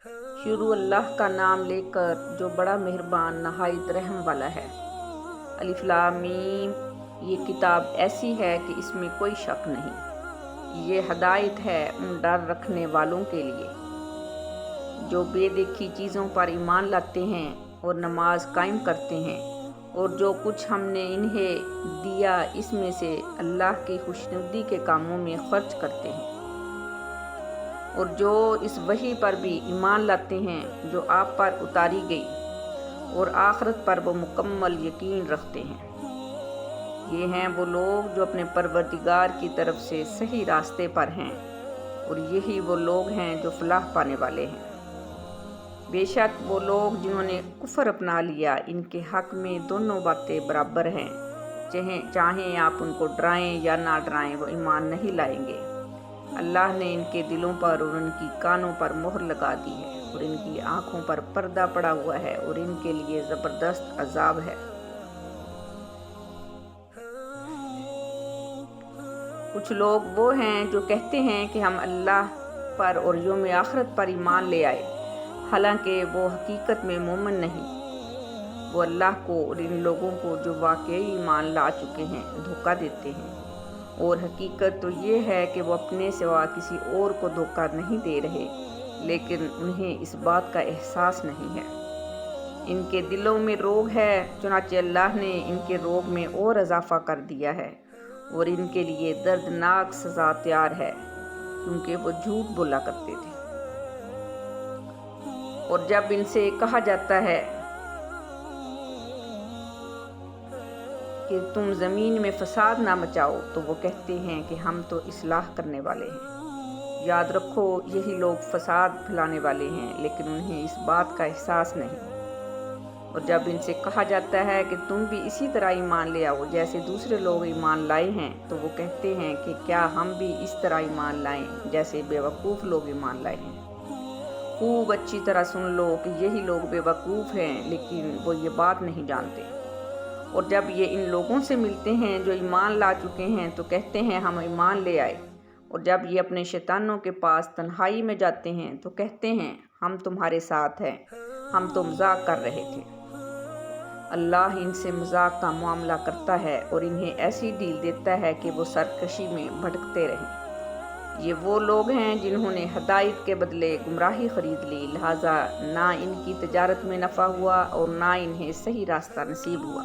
شروع اللہ کا نام لے کر جو بڑا مہربان نہایت رحم والا ہے۔ الف لام میم۔ یہ کتاب ایسی ہے کہ اس میں کوئی شک نہیں۔ یہ ہدایت ہے ان ڈر رکھنے والوں کے لیے جو بے دیکھی چیزوں پر ایمان لاتے ہیں اور نماز قائم کرتے ہیں، اور جو کچھ ہم نے انہیں دیا اس میں سے اللہ کی خوشنودی کے کاموں میں خرچ کرتے ہیں، اور جو اس وحی پر بھی ایمان لاتے ہیں جو آپ پر اتاری گئی، اور آخرت پر وہ مکمل یقین رکھتے ہیں۔ یہ ہیں وہ لوگ جو اپنے پروردگار کی طرف سے صحیح راستے پر ہیں، اور یہی وہ لوگ ہیں جو فلاح پانے والے ہیں۔ بے شک وہ لوگ جنہوں نے کفر اپنا لیا، ان کے حق میں دونوں باتیں برابر ہیں، چاہیں آپ ان کو ڈرائیں یا نہ ڈرائیں، وہ ایمان نہیں لائیں گے۔ اللہ نے ان کے دلوں پر اور ان کی کانوں پر مہر لگا دی ہے، اور ان کی آنکھوں پر پردہ پڑا ہوا ہے، اور ان کے لیے زبردست عذاب ہے۔ کچھ لوگ وہ ہیں جو کہتے ہیں کہ ہم اللہ پر اور یوم آخرت پر ایمان لے آئے، حالانکہ وہ حقیقت میں مومن نہیں۔ وہ اللہ کو اور ان لوگوں کو جو واقعی ایمان لا چکے ہیں دھوکہ دیتے ہیں، اور حقیقت تو یہ ہے کہ وہ اپنے سوا کسی اور کو دھوکہ نہیں دے رہے، لیکن انہیں اس بات کا احساس نہیں ہے۔ ان کے دلوں میں روگ ہے، چنانچہ اللہ نے ان کے روگ میں اور اضافہ کر دیا ہے، اور ان کے لیے دردناک سزا تیار ہے، کیونکہ وہ جھوٹ بولا کرتے تھے۔ اور جب ان سے کہا جاتا ہے کہ تم زمین میں فساد نہ مچاؤ، تو وہ کہتے ہیں کہ ہم تو اصلاح کرنے والے ہیں۔ یاد رکھو، یہی لوگ فساد پھیلانے والے ہیں، لیکن انہیں اس بات کا احساس نہیں۔ اور جب ان سے کہا جاتا ہے کہ تم بھی اسی طرح ایمان لے آؤ جیسے دوسرے لوگ ایمان لائے ہیں، تو وہ کہتے ہیں کہ کیا ہم بھی اس طرح ایمان لائیں جیسے بے وقوف لوگ ایمان لائے ہیں۔ خوب اچھی طرح سن لو کہ یہی لوگ بے وقوف ہیں، لیکن وہ یہ بات نہیں جانتے۔ اور جب یہ ان لوگوں سے ملتے ہیں جو ایمان لا چکے ہیں تو کہتے ہیں ہم ایمان لے آئے، اور جب یہ اپنے شیطانوں کے پاس تنہائی میں جاتے ہیں تو کہتے ہیں ہم تمہارے ساتھ ہیں، ہم تو مذاق کر رہے تھے۔ اللہ ان سے مذاق کا معاملہ کرتا ہے اور انہیں ایسی ڈھیل دیتا ہے کہ وہ سرکشی میں بھٹکتے رہیں۔ یہ وہ لوگ ہیں جنہوں نے ہدایت کے بدلے گمراہی خرید لی، لہٰذا نہ ان کی تجارت میں نفع ہوا اور نہ انہیں صحیح راستہ نصیب ہوا۔